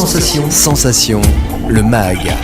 Sensation. Sensation, le MAG.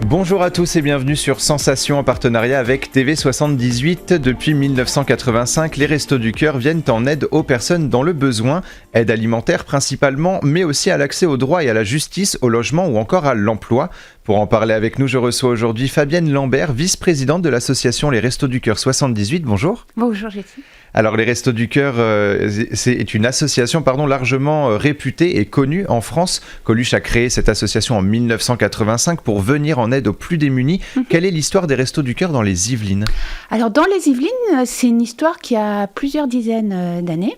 Bonjour à tous et bienvenue sur Sensation en partenariat avec TV78. Depuis 1985, les Restos du Cœur viennent en aide aux personnes dans le besoin, aide alimentaire principalement, mais aussi à l'accès aux droits et à la justice, au logement ou encore à l'emploi. Pour en parler avec nous, je reçois aujourd'hui Fabienne Lambert, vice-présidente de l'association Les Restos du Cœur 78. Bonjour. Bonjour Jessie. Alors les Restos du Cœur, c'est une association largement réputée et connue en France. Coluche a créé cette association en 1985 pour venir en aide aux plus démunis. Quelle est l'histoire des Restos du Cœur dans les Yvelines ? Alors dans les Yvelines, c'est une histoire qui a plusieurs dizaines d'années.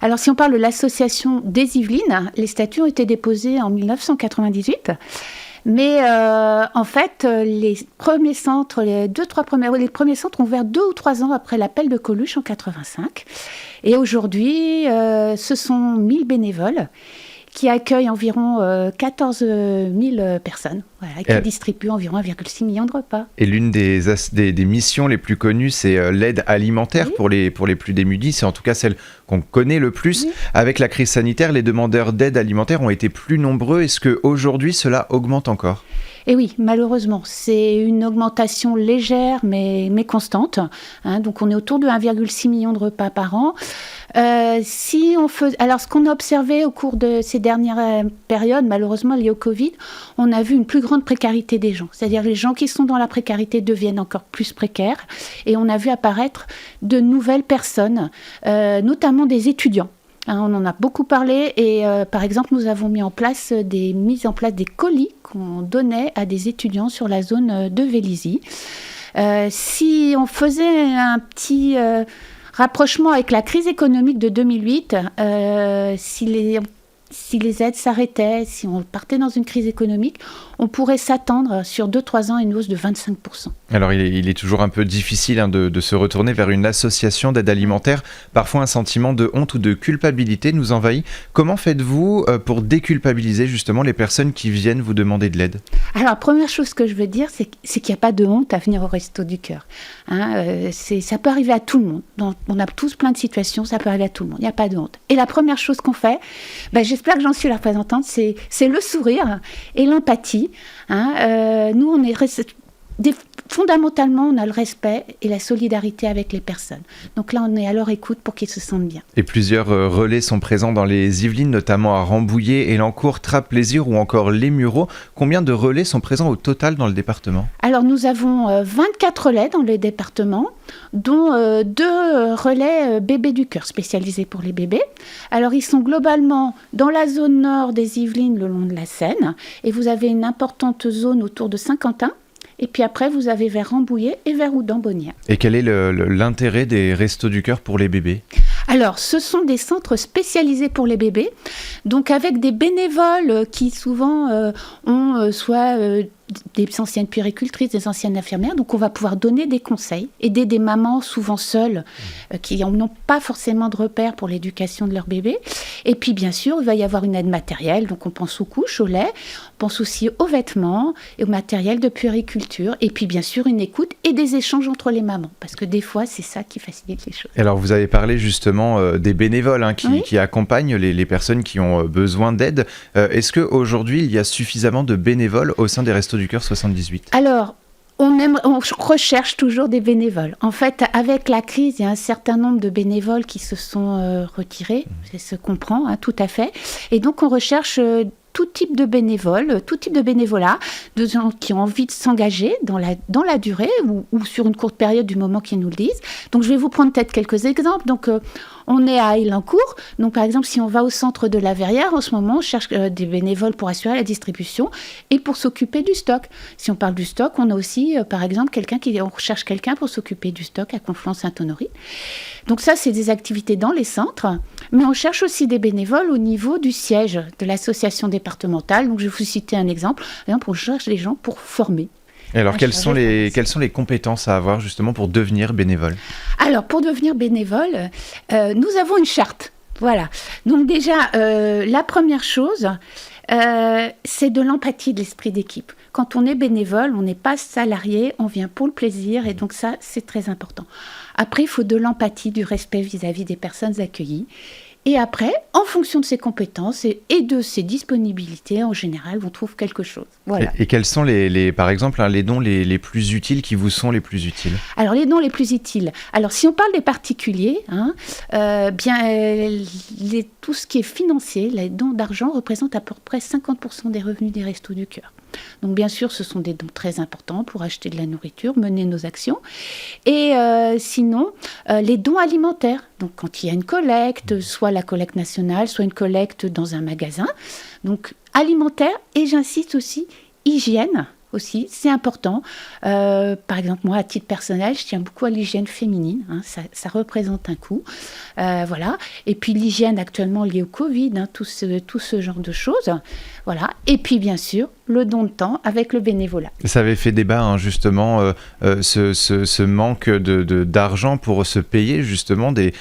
Alors si on parle de l'association des Yvelines, les statuts ont été déposés en 1998. Mais en fait, les premiers centres, les premiers centres ont ouvert 2 ou 3 ans après l'appel de Coluche en 85. Et aujourd'hui, ce sont 1000 bénévoles qui accueillent environ 14 000 personnes, voilà, qui distribuent environ 1,6 million de repas. Et l'une des missions les plus connues, c'est l'aide alimentaire pour les plus démunis. C'est en tout cas celle qu'on connaît le plus. Oui. Avec la crise sanitaire, les demandeurs d'aide alimentaire ont été plus nombreux. Est-ce qu'aujourd'hui, cela augmente encore ? Et oui, malheureusement, c'est une augmentation légère mais constante. Donc on est autour de 1,6 million de repas par an. Alors ce qu'on a observé au cours de ces dernières périodes, malheureusement liées au Covid, on a vu une plus grande précarité des gens. C'est-à-dire les gens qui sont dans la précarité deviennent encore plus précaires. Et on a vu apparaître de nouvelles personnes, notamment des étudiants. On en a beaucoup parlé et par exemple nous avons mis en place des colis qu'on donnait à des étudiants sur la zone de Vélizy. Si on faisait un petit rapprochement avec la crise économique de 2008, si les aides s'arrêtaient, si on partait dans une crise économique, on pourrait s'attendre sur 2-3 ans à une hausse de 25%. Alors il est toujours un peu difficile de se retourner vers une association d'aide alimentaire. Parfois un sentiment de honte ou de culpabilité nous envahit. Comment faites-vous pour déculpabiliser justement les personnes qui viennent vous demander de l'aide ? Alors la première chose que je veux dire, c'est qu'il n'y a pas de honte à venir au Resto du Cœur. Ça peut arriver à tout le monde. On a tous plein de situations, ça peut arriver à tout le monde. Il n'y a pas de honte. Et la première chose qu'on fait, j'espère que j'en suis la représentante, c'est le sourire et l'empathie. Nous, fondamentalement, on a le respect et la solidarité avec les personnes. Donc là, on est à leur écoute pour qu'ils se sentent bien. Et plusieurs relais sont présents dans les Yvelines, notamment à Rambouillet, Élancourt, Trappes-Plaisir ou encore Les Mureaux. Combien de relais sont présents au total dans le département ? Alors, nous avons 24 relais dans le département, dont 2 relais bébés du cœur, spécialisés pour les bébés. Alors, ils sont globalement dans la zone nord des Yvelines, le long de la Seine. Et vous avez une importante zone autour de Saint-Quentin. Et puis après, vous avez vers Rambouillet et vers Houdan-Bonnières. Et quel est l'intérêt des Restos du Cœur pour les bébés ? Alors, ce sont des centres spécialisés pour les bébés, donc avec des bénévoles qui souvent ont soit des anciennes puéricultrices, des anciennes infirmières. Donc, on va pouvoir donner des conseils, aider des mamans souvent seules qui n'ont pas forcément de repères pour l'éducation de leur bébé. Et puis, bien sûr, il va y avoir une aide matérielle. Donc, on pense aux couches, au lait, on pense aussi aux vêtements et au matériel de puériculture. Et puis, bien sûr, une écoute et des échanges entre les mamans. Parce que des fois, c'est ça qui facilite les choses. Alors, vous avez parlé justement des bénévoles qui accompagnent les personnes qui ont besoin d'aide. Est-ce qu'aujourd'hui, il y a suffisamment de bénévoles au sein des Restos du Cœur 78 ? Alors, on recherche toujours des bénévoles. En fait, avec la crise, il y a un certain nombre de bénévoles qui se sont retirés. Ça se comprend, tout à fait. Et donc, on recherche tout type de bénévoles, tout type de bénévolat, de gens qui ont envie de s'engager dans la durée ou sur une courte période du moment qu'ils nous le disent. Donc, je vais vous prendre peut-être quelques exemples. Donc, on est à Élancourt. Donc, par exemple, si on va au centre de la Verrière, en ce moment, on cherche des bénévoles pour assurer la distribution et pour s'occuper du stock. Si on parle du stock, on a aussi, par exemple, on recherche quelqu'un pour s'occuper du stock à Conflans-Sainte-Honorine. Donc ça, c'est des activités dans les centres. Mais on cherche aussi des bénévoles au niveau du siège de l'association départementale. Donc, je vais vous citer un exemple. Par exemple, on cherche des gens pour former. Et alors, quelles sont les compétences à avoir justement pour devenir bénévole ? Alors, pour devenir bénévole, nous avons une charte. Voilà. Donc déjà, la première chose, c'est de l'empathie, de l'esprit d'équipe. Quand on est bénévole, on n'est pas salarié, on vient pour le plaisir et donc ça, c'est très important. Après, il faut de l'empathie, du respect vis-à-vis des personnes accueillies. Et après, en fonction de ses compétences et de ses disponibilités, en général, on trouve quelque chose. Voilà. Et quels sont par exemple, les dons les plus utiles qui vous sont les plus utiles? Alors, les dons les plus utiles. Alors, si on parle des particuliers, tout ce qui est financier, les dons d'argent représentent à peu près 50% des revenus des Restos du Cœur. Donc, bien sûr, ce sont des dons très importants pour acheter de la nourriture, mener nos actions. Et sinon, les dons alimentaires. Donc, quand il y a une collecte, soit la collecte nationale, soit une collecte dans un magasin. Donc, alimentaire, et j'insiste aussi, hygiène. Aussi, c'est important. Par exemple, moi, à titre personnel, je tiens beaucoup à l'hygiène féminine. Ça représente un coût. Voilà. Et puis, l'hygiène actuellement liée au Covid, tout ce genre de choses. Voilà. Et puis, bien sûr, le don de temps avec le bénévolat. Ça avait fait débat, justement, ce manque d'argent pour se payer, justement, des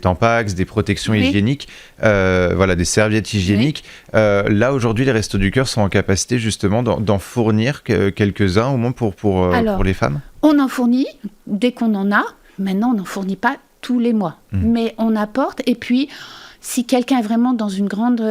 Tampax, des protections hygiéniques, des serviettes hygiéniques. Oui. Là, aujourd'hui, les Restos du Cœur sont en capacité, justement, d'en fournir quelques-uns, au moins pour les femmes? On en fournit dès qu'on en a. Maintenant, on n'en fournit pas tous les mois. Mais on apporte. Et puis, si quelqu'un est vraiment dans une grande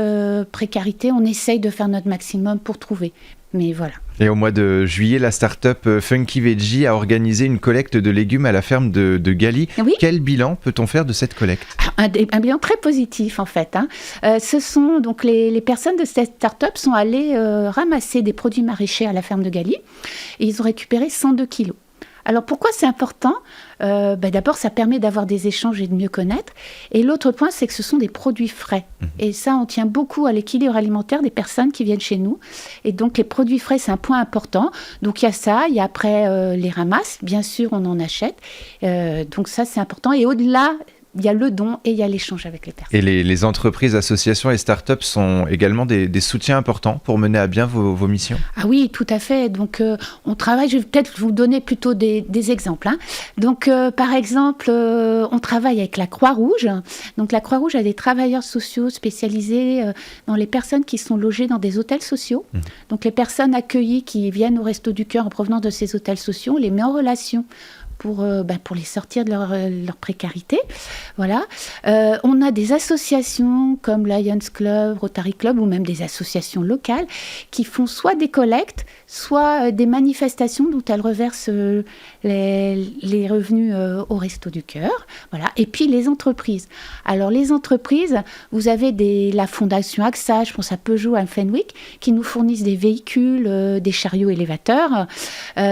précarité, on essaye de faire notre maximum pour trouver. Mais voilà. Et au mois de juillet, la start-up Funky Veggie a organisé une collecte de légumes à la ferme de Galy. Oui. Quel bilan peut-on faire de cette collecte? Un bilan très positif, en fait. Ce sont donc les personnes de cette start-up sont allées ramasser des produits maraîchers à la ferme de Galy et ils ont récupéré 102 kilos. Alors pourquoi c'est important? D'abord, ça permet d'avoir des échanges et de mieux connaître. Et l'autre point, c'est que ce sont des produits frais. Et ça, on tient beaucoup à l'équilibre alimentaire des personnes qui viennent chez nous. Et donc, les produits frais, c'est un point important. Donc, il y a ça. Il y a après les ramasses. Bien sûr, on en achète. Donc, ça, c'est important. Et au-delà, il y a le don et il y a l'échange avec les personnes. Et les entreprises, associations et start-up sont également des soutiens importants pour mener à bien vos missions? Ah oui, tout à fait. Donc, on travaille, je vais peut-être vous donner plutôt des exemples. Donc, par exemple, on travaille avec la Croix-Rouge. Donc, la Croix-Rouge a des travailleurs sociaux spécialisés dans les personnes qui sont logées dans des hôtels sociaux. Donc, les personnes accueillies qui viennent au Resto du Cœur en provenance de ces hôtels sociaux, on les met en relation pour les sortir de leur précarité. Voilà. On a des associations comme Lions Club, Rotary Club ou même des associations locales qui font soit des collectes, soit des manifestations dont elles reversent les revenus au Resto du Cœur. Voilà. Et puis les entreprises. Alors les entreprises, vous avez la Fondation AXA, je pense à Peugeot, à Fenwick, qui nous fournissent des véhicules, des chariots élévateurs.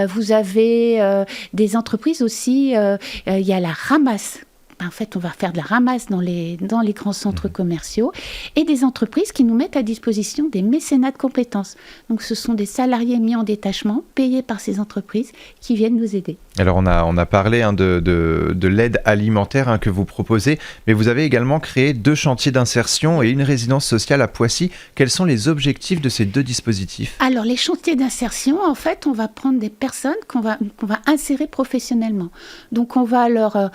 Vous avez des entreprises aussi, il y a la ramasse. En fait, on va faire de la ramasse dans les grands centres commerciaux et des entreprises qui nous mettent à disposition des mécénats de compétences. Donc, ce sont des salariés mis en détachement, payés par ces entreprises qui viennent nous aider. Alors, on a parlé de l'aide alimentaire que vous proposez, mais vous avez également créé 2 chantiers d'insertion et une résidence sociale à Poissy. Quels sont les objectifs de ces 2 dispositifs? Alors, les chantiers d'insertion, en fait, on va prendre des personnes qu'on va insérer professionnellement. Donc, on va leur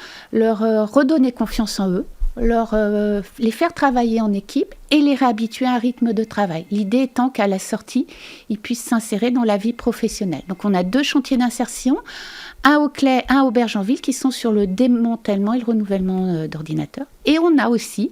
redonner confiance en eux, les faire travailler en équipe et les réhabituer à un rythme de travail. L'idée étant qu'à la sortie, ils puissent s'insérer dans la vie professionnelle. Donc on a 2 chantiers d'insertion, un au Clay, un au Bergenville, qui sont sur le démantèlement et le renouvellement d'ordinateurs. Et on a aussi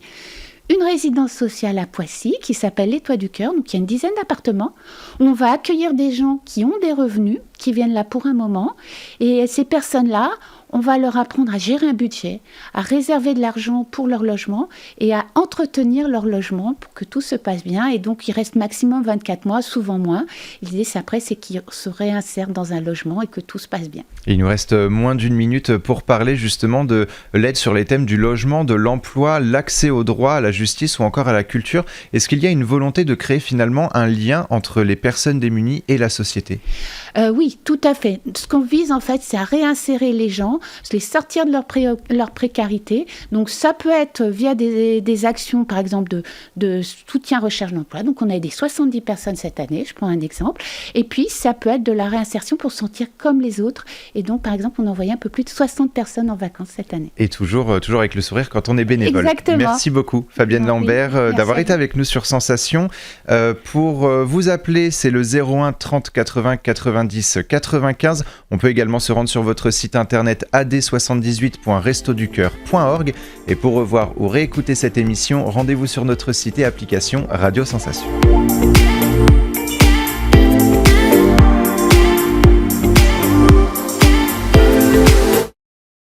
une résidence sociale à Poissy qui s'appelle Les Toits du Cœur. Donc il y a une dizaine d'appartements. On va accueillir des gens qui ont des revenus, qui viennent là pour un moment. Et ces personnes-là, on va leur apprendre à gérer un budget, à réserver de l'argent pour leur logement et à entretenir leur logement pour que tout se passe bien. Et donc, il reste maximum 24 mois, souvent moins. L'idée, c'est qu'ils se réinsèrent dans un logement et que tout se passe bien. Et il nous reste moins d'1 minute pour parler justement de l'aide sur les thèmes du logement, de l'emploi, l'accès au droit, à la justice ou encore à la culture. Est-ce qu'il y a une volonté de créer finalement un lien entre les personnes démunies et la société? Oui, tout à fait. Ce qu'on vise, en fait, c'est à réinsérer les gens, les sortir de leur précarité. Donc, ça peut être via des actions, par exemple, de soutien recherche d'emploi. Donc, on a aidé 70 personnes cette année, je prends un exemple. Et puis, ça peut être de la réinsertion pour se sentir comme les autres. Et donc, par exemple, on a envoyé un peu plus de 60 personnes en vacances cette année. Et toujours avec le sourire quand on est bénévole. Exactement. Merci beaucoup, Fabienne Lambert, d'avoir été avec nous sur Sensation. Pour vous appeler, c'est le 01 30 80 90 95. On peut également se rendre sur votre site internet ad78.restoducoeur.org. Et pour revoir ou réécouter cette émission, rendez-vous sur notre site et application Radio Sensation.